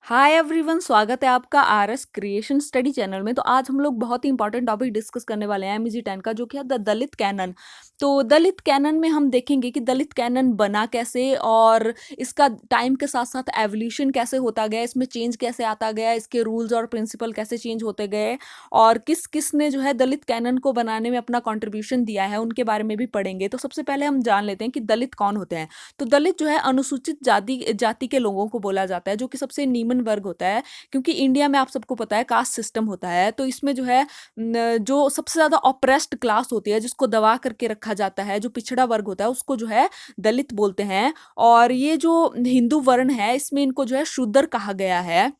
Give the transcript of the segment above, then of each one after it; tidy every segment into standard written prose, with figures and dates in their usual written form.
Hi everyone, स्वागत है आपका आरएस क्रिएशन स्टडी चैनल में। तो आज हम लोग बहुत ही इंपॉर्टेंट टॉपिक डिस्कस करने वाले हैं एमईजी 10 का, जो कि है द दलित कैनन। तो दलित कैनन में हम देखेंगे कि दलित कैनन बना कैसे और इसका टाइम के साथ साथ एवोल्यूशन कैसे होता गया, इसमें चेंज कैसे आता गया, इसके रूल्स और प्रिंसिपल कैसे चेंज होते गए और किस किस ने जो है दलित कैनन को बनाने में अपना कॉन्ट्रीब्यूशन दिया है, उनके बारे में भी पढ़ेंगे। तो सबसे पहले हम जान लेते हैं कि दलित कौन होते हैं। तो दलित जो है अनुसूचित जाति जाति के लोगों को बोला जाता है, जो कि सबसे नीमन वर्ग होता है। क्योंकि इंडिया में आप सबको पता है कास्ट सिस्टम होता है, तो इसमें जो है जो सबसे ज्यादा ऑप्रेस्ड क्लास होती है, जिसको दबा करके रखा जाता है, जो पिछड़ा वर्ग होता है, उसको जो है दलित बोलते हैं। और ये जो हिंदू वर्ण है, इसमें इनको जो है शूद्र कहा गया है।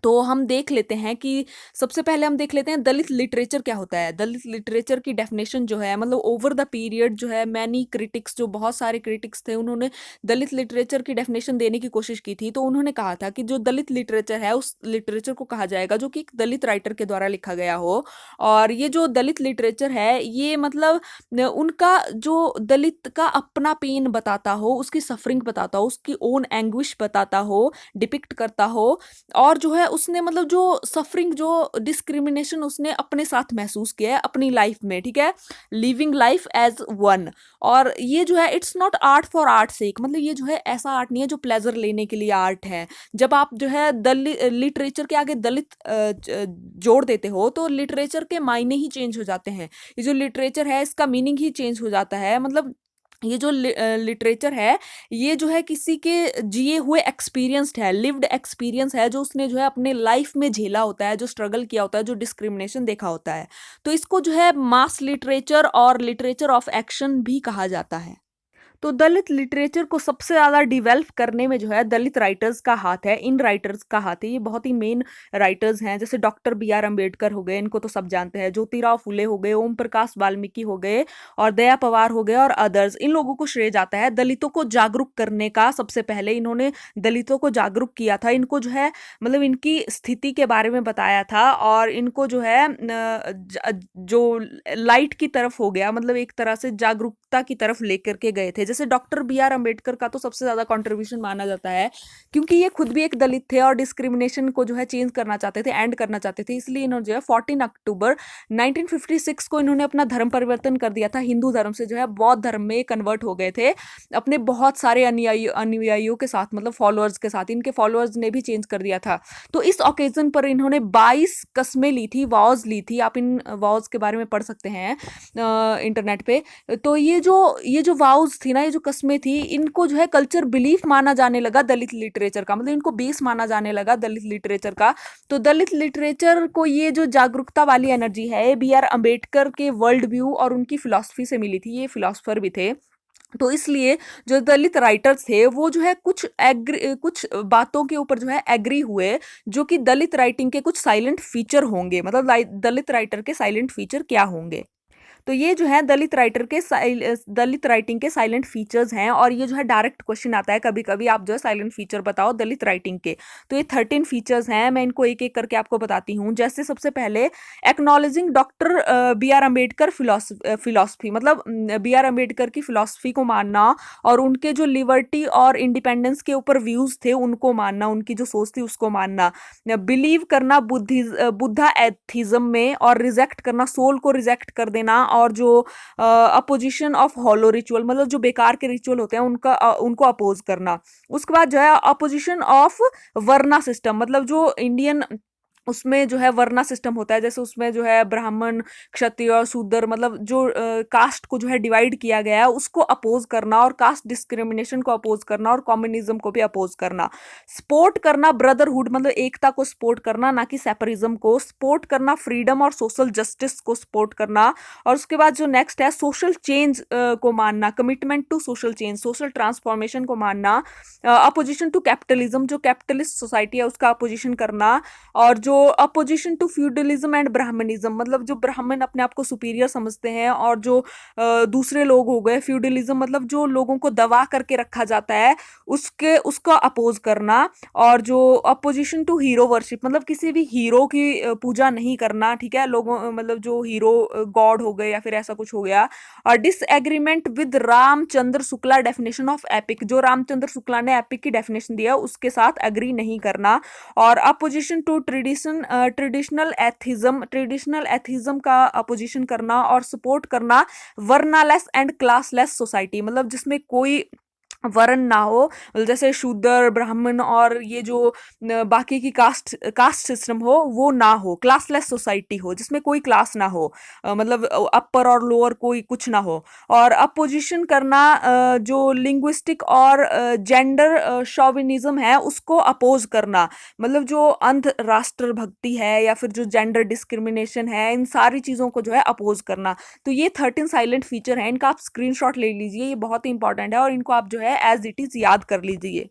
तो हम देख लेते हैं कि सबसे पहले हम देख लेते हैं दलित लिटरेचर क्या होता है। दलित लिटरेचर की डेफिनेशन जो है, मतलब ओवर द पीरियड जो है मैनी क्रिटिक्स, जो बहुत सारे क्रिटिक्स थे, उन्होंने दलित लिटरेचर की डेफिनेशन देने की कोशिश की थी। तो उन्होंने कहा था कि जो दलित लिटरेचर है, उस लिटरेचर को कहा जाएगा जो कि एक दलित राइटर के द्वारा लिखा गया हो। और ये जो दलित लिटरेचर है, ये मतलब उनका जो दलित का अपना पेन बताता हो, उसकी सफरिंग बताता हो, उसकी ओन एंग्विश बताता हो, डिपिक्ट करता हो। और जो है उसने मतलब जो सफरिंग, जो डिस्क्रिमिनेशन उसने अपने साथ महसूस किया है अपनी लाइफ में, ठीक है, लिविंग लाइफ एज वन। और ये जो है it's not art for art sake, मतलब ये जो है ऐसा आर्ट नहीं है जो प्लेजर लेने के लिए आर्ट है। जब आप जो है दलित लिटरेचर के आगे दलित जोड़ देते हो, तो लिटरेचर के मायने ही चेंज हो जाते हैं। ये जो लिटरेचर है, इसका मीनिंग ही चेंज हो जाता है। मतलब ये जो लिटरेचर है, ये जो है किसी के जिए हुए एक्सपीरियंस्ड है, लिव्ड एक्सपीरियंस है, जो उसने जो है अपने लाइफ में झेला होता है, जो स्ट्रगल किया होता है, जो डिस्क्रिमिनेशन देखा होता है। तो इसको जो है मास लिटरेचर और लिटरेचर ऑफ एक्शन भी कहा जाता है। तो दलित लिटरेचर को सबसे ज़्यादा डिवेल्प करने में जो है दलित राइटर्स का हाथ है, इन राइटर्स का हाथ है। ये बहुत ही मेन राइटर्स हैं, जैसे डॉक्टर B.R. अम्बेडकर हो गए, इनको तो सब जानते हैं, ज्योतिराव फुले हो गए, ओम प्रकाश वाल्मीकि हो गए और दया पवार हो गए और अदर्स। इन लोगों को श्रेय जाता है दलितों को जागरूक करने का। सबसे पहले इन्होंने दलितों को जागरूक किया था, इनको जो है मतलब इनकी स्थिति के बारे में बताया था और इनको जो है जो लाइट की तरफ हो गया, मतलब एक तरह से जागरूकता की तरफ लेकर के गए थे। जैसे डॉक्टर B.R. अम्बेडकर का तो सबसे ज्यादा कंट्रीब्यूशन माना जाता है, क्योंकि ये खुद भी एक दलित थे और डिस्क्रिमिनेशन को जो है चेंज करना चाहते थे, एंड करना चाहते थे। इसलिए इन्होंने जो है 14 अक्टूबर 1956 को इन्होंने अपना धर्म परिवर्तन कर दिया था। हिंदू धर्म से जो है बौद्ध धर्म में कन्वर्ट हो गए थे अपने बहुत सारे अनुयायियों के साथ, मतलब फॉलोअर्स के साथ। इनके फॉलोअर्स ने भी चेंज कर दिया था। तो इस ओकेजन पर इन्होंने 22 कस्में ली थी, वॉज ली थी। आप इन वॉज के बारे में पढ़ सकते हैं इंटरनेट पे। तो ये जो वाउज थी ना, ये जो कस्में थी, इनको जो है कल्चर बिलीफ माना जाने लगा दलित लिटरेचर का, मतलब इनको बेस माना जाने लगा दलित लिटरेचर का। तो दलित लिटरेचर को ये जो जागरूकता वाली एनर्जी है, B.R. अम्बेडकर के वर्ल्ड व्यू और उनकी फिलॉसफी से मिली थी। ये फिलॉसफर भी थे। तो इसलिए जो दलित राइटर्स थे, वो जो है कुछ बातों के ऊपर जो है एग्री हुए, जो कि दलित राइटिंग के कुछ साइलेंट फीचर होंगे। मतलब दलित राइटर के साइलेंट फीचर क्या होंगे। तो ये जो है दलित राइटिंग के साइलेंट फीचर्स हैं। और ये जो है डायरेक्ट क्वेश्चन आता है कभी कभी, आप जो है साइलेंट फीचर बताओ दलित राइटिंग के। तो ये 13 फीचर्स हैं, मैं इनको एक एक करके आपको बताती हूँ। जैसे सबसे पहले acknowledging doctor B.R. Ambedkar philosophy, मतलब B.R. अम्बेडकर की फिलोसफी को मानना और उनके जो लिबर्टी और इंडिपेंडेंस के ऊपर व्यूज थे उनको मानना, उनकी जो सोच थी उसको मानना। बिलीव करना बुद्धा एथिज्म में और रिजेक्ट करना, सोल को रिजेक्ट कर देना। और जो अपोजिशन ऑफ हॉलो रिचुअल, मतलब जो बेकार के रिचुअल होते हैं उनको अपोज करना। उसके बाद जो है अपोजिशन ऑफ वर्ना सिस्टम, मतलब जो इंडियन उसमें जो है वर्ना सिस्टम होता है, जैसे उसमें जो है ब्राह्मण, क्षत्रिय और शूद्र, मतलब जो कास्ट को जो है डिवाइड किया गया है, उसको अपोज करना और कास्ट डिस्क्रिमिनेशन को अपोज करना और कम्युनिज्म को भी अपोज करना। सपोर्ट करना ब्रदरहुड, मतलब एकता को सपोर्ट करना, ना कि सेपरिज्म को। सपोर्ट करना फ्रीडम और सोशल जस्टिस को सपोर्ट करना। और उसके बाद जो नेक्स्ट है सोशल चेंज को मानना, commitment to social change, social transformation को मानना। अपोजिशन टू कैपिटलिज्म, जो कैपिटलिस्ट सोसाइटी है उसका अपोजिशन करना। और जो जो opposition to feudalism and brahmanism, मतलब जो ब्राह्मण अपने आप को सुपीरियर समझते हैं और जो दूसरे लोग हो गए फ्यूडलिज्म, मतलब जो लोगों को दबा करके रखा जाता है, उसके उसका अपोज करना। और जो अपोजिशन टू हीरो वर्शिप, मतलब किसी भी हीरो की पूजा नहीं करना, ठीक है, लोगों मतलब जो हीरो गॉड हो गए या फिर ऐसा कुछ हो गया। और disagreement with Ramchandra Shukla definition of epic, जो रामचंद्र शुक्ला ने एपिक की डेफिनेशन दिया उसके साथ एग्री नहीं करना। और अपोजिशन टू ट्रेडिशनल एथिज्म का अपोजिशन करना और सपोर्ट करना वर्नालेस एंड क्लासलेस सोसाइटी, मतलब जिसमें कोई वर्ण ना हो, जैसे शूद्र ब्राह्मण और ये जो बाकी की कास्ट सिस्टम हो वो ना हो, क्लासलेस सोसाइटी हो जिसमें कोई क्लास ना हो, मतलब अपर और लोअर कोई कुछ ना हो। और अपोजिशन करना जो लिंग्विस्टिक और जेंडर शॉविनिज्म है उसको अपोज करना, मतलब जो अंध राष्ट्र भक्ति है या फिर जो जेंडर डिस्क्रिमिनेशन है, इन सारी चीज़ों को जो है अपोज करना। तो ये 13 साइलेंट फीचर हैं, इनका आप स्क्रीनशॉट ले लीजिए, ये बहुत ही इंपॉर्टेंट है और इनको आप जो है एज इट इज याद कर लीजिए।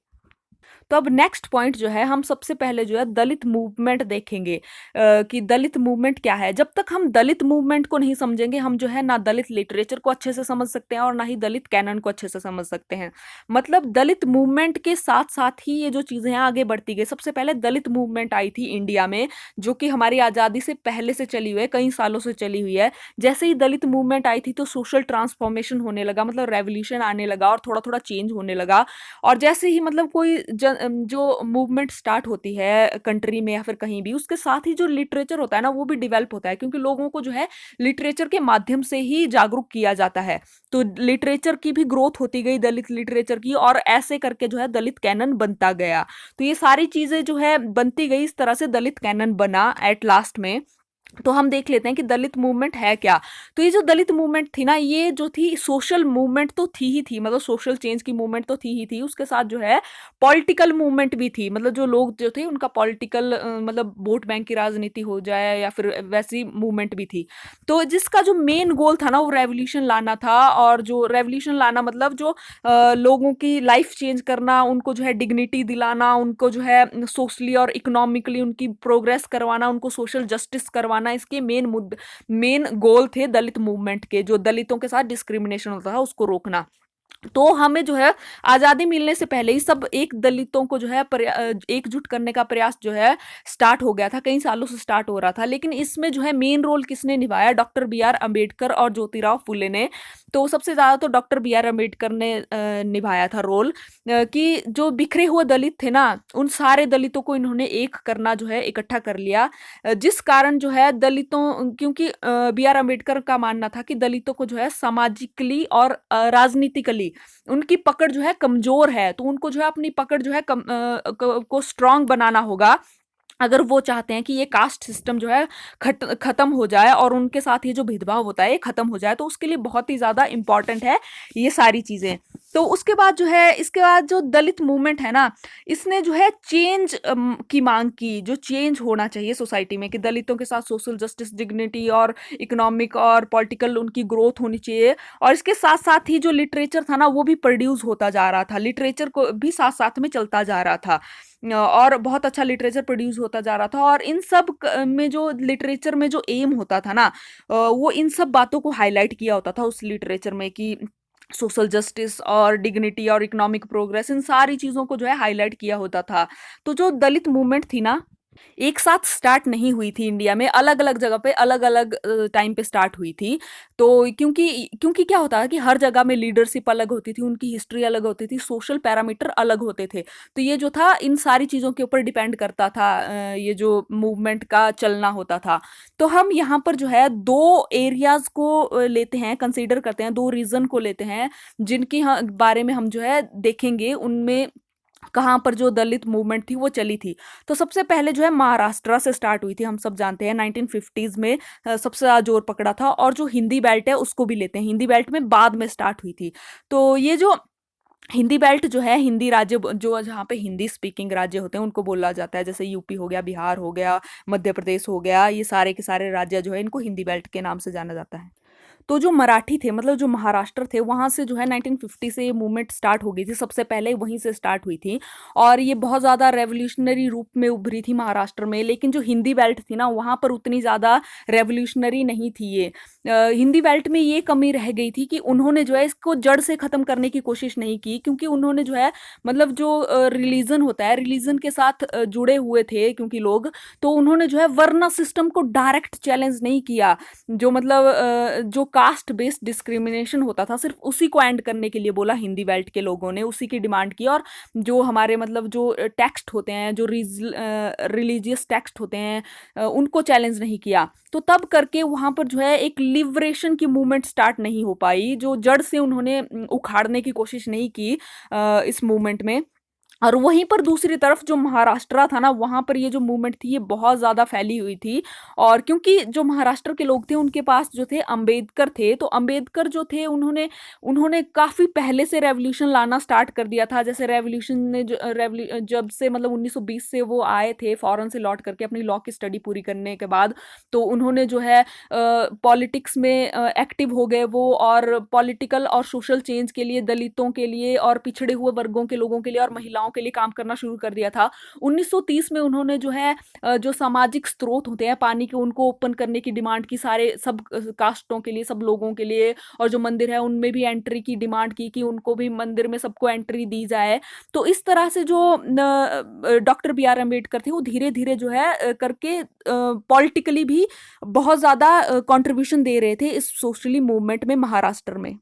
तो अब नेक्स्ट पॉइंट जो है, हम सबसे पहले जो है दलित मूवमेंट देखेंगे कि दलित मूवमेंट क्या है। जब तक हम दलित मूवमेंट को नहीं समझेंगे, हम जो है ना दलित लिटरेचर को अच्छे से समझ सकते हैं और ना ही दलित कैनन को अच्छे से समझ सकते हैं। मतलब दलित मूवमेंट के साथ साथ ही ये जो चीज़ें हैं आगे बढ़ती गई। सबसे पहले दलित मूवमेंट आई थी इंडिया में, जो कि हमारी आज़ादी से पहले से चली हुई है, कई सालों से चली हुई है। जैसे ही दलित मूवमेंट आई थी तो सोशल ट्रांसफॉर्मेशन होने लगा, मतलब रेवोल्यूशन आने लगा और थोड़ा थोड़ा चेंज होने लगा। और जैसे ही मतलब कोई जो मूवमेंट स्टार्ट होती है कंट्री में या फिर कहीं भी, उसके साथ ही जो लिटरेचर होता है ना वो भी डेवलप होता है, क्योंकि लोगों को जो है लिटरेचर के माध्यम से ही जागरूक किया जाता है। तो लिटरेचर की भी ग्रोथ होती गई, दलित लिटरेचर की, और ऐसे करके जो है दलित कैनन बनता गया। तो ये सारी चीजें जो है बनती गई, इस तरह से दलित कैनन बना एट लास्ट में। तो हम देख लेते हैं कि दलित मूवमेंट है क्या। तो ये जो दलित मूवमेंट थी ना, ये जो थी सोशल मूवमेंट तो थी ही थी, मतलब सोशल चेंज की मूवमेंट तो थी ही थी, उसके साथ जो है पॉलिटिकल मूवमेंट भी थी। मतलब जो लोग जो थे उनका पॉलिटिकल मतलब वोट बैंक की राजनीति हो जाए या फिर वैसी मूवमेंट भी थी। तो जिसका जो मेन गोल था ना वो रेवोल्यूशन लाना था। और जो रेवोल्यूशन लाना मतलब जो लोगों की लाइफ चेंज करना, उनको जो है डिग्निटी दिलाना, उनको जो है सोशली और इकोनॉमिकली उनकी प्रोग्रेस करवाना, उनको सोशल जस्टिस करवाना, इसके मेन गोल थे दलित मूवमेंट के। जो दलितों के साथ डिस्क्रिमिनेशन होता था उसको रोकना। तो हमें जो है आज़ादी मिलने से पहले ही सब एक दलितों को जो है एकजुट करने का प्रयास जो है स्टार्ट हो गया था, कई सालों से स्टार्ट हो रहा था। लेकिन इसमें जो है मेन रोल किसने निभाया? डॉक्टर बी आर अम्बेडकर और ज्योतिराव फुले ने। तो सबसे ज़्यादा तो डॉक्टर बी आर अम्बेडकर ने निभाया था रोल, कि जो बिखरे हुए दलित थे ना, उन सारे दलितों को इन्होंने एक करना जो है इकट्ठा कर लिया। जिस कारण जो है दलितों, क्योंकि बी आर अम्बेडकर का मानना था कि दलितों को जो है सामाजिकली और राजनीतिकली उनकी पकड़ जो है कमजोर है, तो उनको जो है अपनी पकड़ जो है को स्ट्रांग बनाना होगा, अगर वो चाहते हैं कि ये कास्ट सिस्टम जो है खत्म हो जाए और उनके साथ ये जो भेदभाव होता है ये खत्म हो जाए। तो उसके लिए बहुत ही ज्यादा इंपॉर्टेंट है ये सारी चीजें। तो उसके बाद जो है, इसके बाद जो दलित मूवमेंट है ना, इसने जो है चेंज की मांग की, जो चेंज होना चाहिए सोसाइटी में, कि दलितों के साथ सोशल जस्टिस, डिग्निटी और इकोनॉमिक और पॉलिटिकल उनकी ग्रोथ होनी चाहिए। और इसके साथ साथ ही जो लिटरेचर था ना वो भी प्रोड्यूस होता जा रहा था, लिटरेचर को भी साथ साथ में चलता जा रहा था, और बहुत अच्छा लिटरेचर प्रोड्यूस होता जा रहा था। और इन सब में जो लिटरेचर में जो एम होता था ना, वो इन सब बातों को हाईलाइट किया होता था उस लिटरेचर में, कि सोशल जस्टिस और डिग्निटी और इकोनॉमिक प्रोग्रेस, इन सारी चीज़ों को जो है हाईलाइट किया होता था। तो जो दलित मूवमेंट थी ना, एक साथ स्टार्ट नहीं हुई थी इंडिया में, अलग अलग जगह पे अलग अलग टाइम पे स्टार्ट हुई थी। तो क्योंकि क्योंकि क्या होता है कि हर जगह में लीडरशिप अलग होती थी, उनकी हिस्ट्री अलग होती थी, सोशल पैरामीटर अलग होते थे। तो ये जो था इन सारी चीज़ों के ऊपर डिपेंड करता था, ये जो मूवमेंट का चलना होता था। तो हम यहाँ पर जो है दो एरियाज को लेते हैं, कंसीडर करते हैं, दो रीजन को लेते हैं जिनकी बारे में हम जो है देखेंगे, उनमें कहाँ पर जो दलित मूवमेंट थी वो चली थी। तो सबसे पहले जो है महाराष्ट्र से स्टार्ट हुई थी, हम सब जानते हैं 1950s में सबसे ज़्यादा जोर पकड़ा था। और जो हिंदी बेल्ट है उसको भी लेते हैं, हिंदी बेल्ट में बाद में स्टार्ट हुई थी। तो ये जो हिंदी बेल्ट जो है, हिंदी राज्य जो जहाँ पे हिंदी स्पीकिंग राज्य होते हैं उनको बोला जाता है, जैसे यूपी हो गया, बिहार हो गया, मध्य प्रदेश हो गया, ये सारे के सारे राज्य जो है इनको हिंदी बेल्ट के नाम से जाना जाता है। तो जो मराठी थे मतलब जो महाराष्ट्र थे वहाँ से जो है 1950 से ये मूवमेंट स्टार्ट हो गई थी, सबसे पहले वहीं से स्टार्ट हुई थी और ये बहुत ज़्यादा रेवोल्यूशनरी रूप में उभरी थी महाराष्ट्र में। लेकिन जो हिंदी बेल्ट थी ना वहाँ पर उतनी ज़्यादा रेवोल्यूशनरी नहीं थी ये। हिंदी बेल्ट में ये कमी रह गई थी कि उन्होंने जो है इसको जड़ से ख़त्म करने की कोशिश नहीं की, क्योंकि उन्होंने जो है मतलब जो रिलीजन होता है, रिलीजन के साथ जुड़े हुए थे क्योंकि लोग, तो उन्होंने जो है वर्ण सिस्टम को डायरेक्ट चैलेंज नहीं किया। जो मतलब जो कास्ट बेस्ड डिस्क्रिमिनेशन होता था सिर्फ उसी को एंड करने के लिए बोला हिंदी बेल्ट के लोगों ने, उसी की डिमांड की। और जो हमारे मतलब जो टेक्स्ट होते हैं, जो रिलीजियस टेक्स्ट होते हैं, उनको चैलेंज नहीं किया। तो तब करके वहाँ पर जो है एक लिबरेशन की मूवमेंट स्टार्ट नहीं हो पाई, जो जड़ से उन्होंने उखाड़ने की कोशिश नहीं की इस मूवमेंट में। और वहीं पर दूसरी तरफ जो महाराष्ट्र था ना वहाँ पर ये जो मूवमेंट थी ये बहुत ज़्यादा फैली हुई थी। और क्योंकि जो महाराष्ट्र के लोग थे उनके पास जो थे अंबेडकर थे, तो अंबेडकर जो थे उन्होंने उन्होंने काफ़ी पहले से रेवोल्यूशन लाना स्टार्ट कर दिया था। जैसे रेवोल्यूशन ने जब से मतलब 1920 से वो आए थे फॉरेन से लौट करके अपनी लॉ की स्टडी पूरी करने के बाद, तो उन्होंने जो है पॉलिटिक्स में एक्टिव हो गए वो, और पॉलिटिकल और सोशल चेंज के लिए, दलितों के लिए और पिछड़े हुए वर्गों के लोगों के लिए और महिलाओं के लिए काम करना शुरू कर दिया था। 1930 में उन्होंने जो है जो सामाजिक स्रोत होते हैं पानी के उनको ओपन करने की डिमांड की, सारे सब कास्टों के लिए, सब लोगों के लिए। और जो मंदिर है उनमें भी एंट्री की डिमांड की कि उनको भी मंदिर में सबको एंट्री दी जाए। तो इस तरह से जो डॉक्टर बी आर अम्बेडकर थे वो धीरे धीरे जो है करके पॉलिटिकली भी बहुत ज़्यादा कंट्रीब्यूशन दे रहे थे इस सोशली मूवमेंट में महाराष्ट्र में।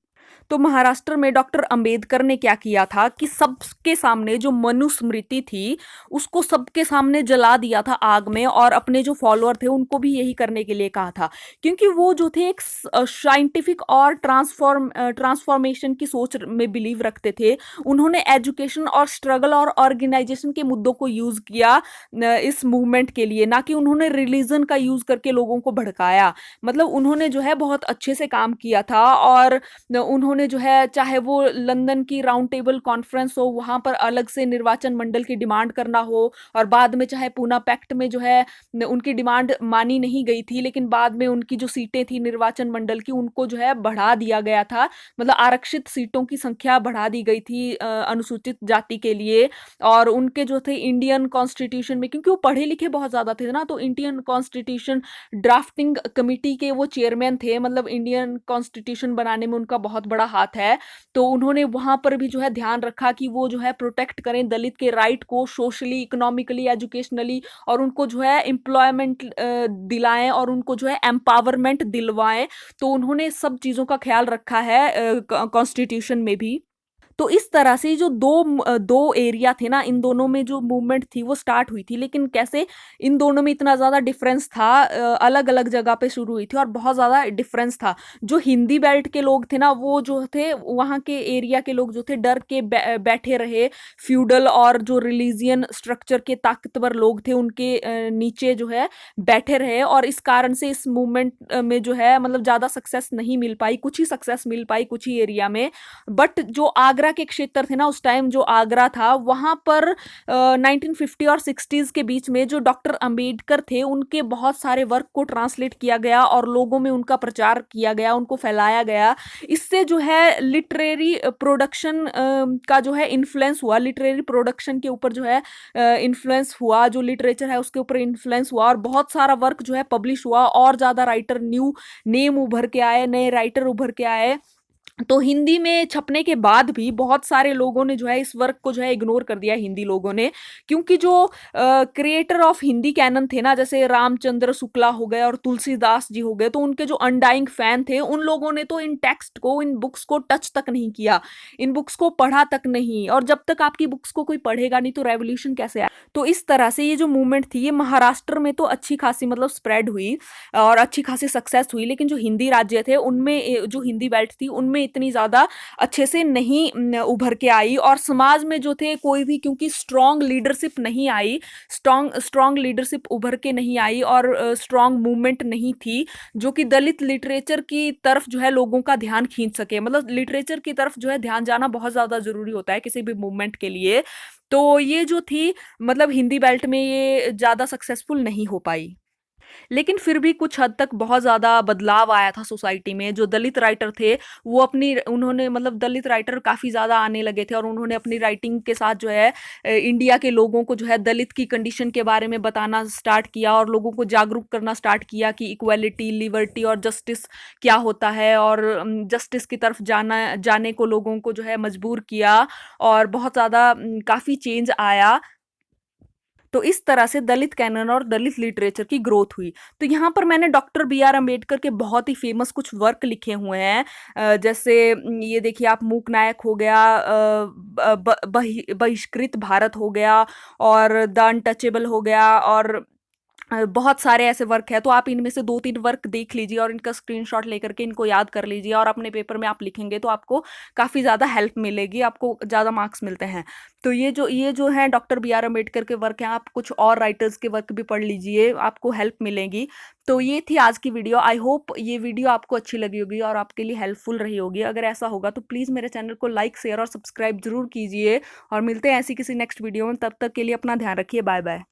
तो महाराष्ट्र में डॉक्टर अंबेडकर ने क्या किया था कि सबके सामने जो मनुस्मृति थी उसको सबके सामने जला दिया था आग में, और अपने जो फॉलोअर थे उनको भी यही करने के लिए कहा था। क्योंकि वो जो थे एक साइंटिफिक और ट्रांसफॉर्मेशन की सोच में बिलीव रखते थे। उन्होंने एजुकेशन और स्ट्रगल और ऑर्गेनाइजेशन के मुद्दों को यूज किया इस मूवमेंट के लिए, ना कि उन्होंने रिलीजन का यूज करके लोगों को भड़काया। मतलब उन्होंने जो है बहुत अच्छे से काम किया था। और उन्होंने जो है चाहे वो लंदन की राउंड टेबल कॉन्फ्रेंस हो वहाँ पर अलग से निर्वाचन मंडल की डिमांड करना हो, और बाद में चाहे पूना पैक्ट में जो है उनकी डिमांड मानी नहीं गई थी, लेकिन बाद में उनकी जो सीटें थी निर्वाचन मंडल की उनको जो है बढ़ा दिया गया था। मतलब आरक्षित सीटों की संख्या बढ़ा दी गई थी अनुसूचित जाति के लिए। और उनके जो थे इंडियन कॉन्स्टिट्यूशन में, क्योंकि वो पढ़े लिखे बहुत ज़्यादा थे ना, तो इंडियन कॉन्स्टिट्यूशन ड्राफ्टिंग कमेटी के वो चेयरमैन थे। मतलब इंडियन कॉन्स्टिट्यूशन बनाने में उनका बहुत बड़ा हाथ है। तो उन्होंने वहां पर भी जो है ध्यान रखा कि वो जो है प्रोटेक्ट करें दलित के राइट को, सोशली, इकोनॉमिकली, एजुकेशनली, और उनको जो है एम्प्लॉयमेंट दिलाएं और उनको जो है एम्पावरमेंट दिलवाएं। तो उन्होंने सब चीज़ों का ख्याल रखा है कॉन्स्टिट्यूशन में भी। तो इस तरह से जो दो एरिया थे ना, इन दोनों में जो मूवमेंट थी वो स्टार्ट हुई थी। लेकिन कैसे इन दोनों में इतना ज़्यादा डिफरेंस था, अलग अलग जगह पे शुरू हुई थी और बहुत ज़्यादा डिफरेंस था। जो हिंदी बेल्ट के लोग थे ना वो जो थे वहाँ के एरिया के लोग जो थे डर के बैठे रहे फ्यूडल और जो रिलीजियन स्ट्रक्चर के ताकतवर लोग थे उनके नीचे जो है बैठे रहे। और इस कारण से इस मूवमेंट में जो है मतलब ज़्यादा सक्सेस नहीं मिल पाई, कुछ ही सक्सेस मिल पाई कुछ ही एरिया में। बट जो आगरा के क्षेत्र थे ना उस टाइम, जो आगरा था वहां पर 1950 और 60s के बीच में जो डॉक्टर अंबेडकर थे उनके बहुत सारे वर्क को ट्रांसलेट किया गया और लोगों में उनका प्रचार किया गया, उनको फैलाया गया। इससे जो है लिटरेरी प्रोडक्शन का जो है इन्फ्लुएंस हुआ, लिटरेरी प्रोडक्शन के ऊपर जो है इन्फ्लुएंस हुआ, जो लिटरेचर है उसके ऊपर इन्फ्लुएंस हुआ और बहुत सारा वर्क जो है पब्लिश हुआ और ज़्यादा राइटर, न्यू नेम उभर के आए, नए राइटर उभर के आए। तो हिंदी में छपने के बाद भी बहुत सारे लोगों ने जो है इस वर्क को जो है इग्नोर कर दिया, हिंदी लोगों ने। क्योंकि जो क्रिएटर ऑफ हिंदी कैनन थे ना, जैसे रामचंद्र शुक्ला हो गए और तुलसीदास जी हो गए, तो उनके जो अनडाइंग फैन थे उन लोगों ने तो इन टेक्स्ट को, इन बुक्स को टच तक नहीं किया, इन बुक्स को पढ़ा तक नहीं। और जब तक आपकी बुक्स को कोई पढ़ेगा नहीं तो रेवोल्यूशन कैसे आए। तो इस तरह से ये जो मूवमेंट थी ये महाराष्ट्र में तो अच्छी खासी मतलब स्प्रेड हुई और अच्छी खासी सक्सेस हुई। लेकिन जो हिंदी राज्य थे उनमें, जो हिंदी बेल्ट थी उनमें इतनी ज़्यादा अच्छे से नहीं उभर के आई। और समाज में जो थे कोई भी, क्योंकि स्ट्रॉन्ग लीडरशिप नहीं आई, स्ट्रॉन्ग लीडरशिप उभर के नहीं आई और स्ट्रॉन्ग मूवमेंट नहीं थी जो कि दलित लिटरेचर की तरफ जो है लोगों का ध्यान खींच सके। मतलब लिटरेचर की तरफ जो है ध्यान जाना बहुत ज़्यादा ज़रूरी होता है किसी भी मूवमेंट के लिए। तो ये जो थी मतलब हिंदी बेल्ट में ये ज़्यादा सक्सेसफुल नहीं हो पाई। लेकिन फिर भी कुछ हद तक बहुत ज़्यादा बदलाव आया था सोसाइटी में। जो दलित राइटर थे, वो अपनी उन्होंने मतलब दलित राइटर काफ़ी ज़्यादा आने लगे थे और उन्होंने अपनी राइटिंग के साथ जो है इंडिया के लोगों को जो है दलित की कंडीशन के बारे में बताना स्टार्ट किया और लोगों को जागरूक करना स्टार्ट किया कि इक्वालिटी, लिबर्टी और जस्टिस क्या होता है, और जस्टिस की तरफ जाने को लोगों को जो है मजबूर किया, और बहुत ज़्यादा काफ़ी चेंज आया। तो इस तरह से दलित कैनन और दलित लिटरेचर की ग्रोथ हुई। तो यहाँ पर मैंने डॉक्टर बी आर अम्बेडकर के बहुत ही फेमस कुछ वर्क लिखे हुए हैं। जैसे ये देखिए आप, मूक नायक हो गया, बहिष्कृत भारत हो गया, और द अनटचेबल हो गया, और बहुत सारे ऐसे वर्क है। तो आप इनमें से 2-3 वर्क देख लीजिए और इनका स्क्रीनशॉट लेकर के इनको याद कर लीजिए, और अपने पेपर में आप लिखेंगे तो आपको काफ़ी ज़्यादा हेल्प मिलेगी, आपको ज़्यादा मार्क्स मिलते हैं। तो ये जो है डॉक्टर बी आर अम्बेडकर के वर्क हैं। आप कुछ और राइटर्स के वर्क भी पढ़ लीजिए, आपको हेल्प मिलेगी। तो ये थी आज की वीडियो। आई होप ये वीडियो आपको अच्छी लगी होगी और आपके लिए हेल्पफुल रही होगी। अगर ऐसा होगा तो प्लीज़ मेरे चैनल को लाइक, शेयर और सब्सक्राइब जरूर कीजिए, और मिलते हैं ऐसी किसी नेक्स्ट वीडियो में। तब तक के लिए अपना ध्यान रखिए। Bye bye.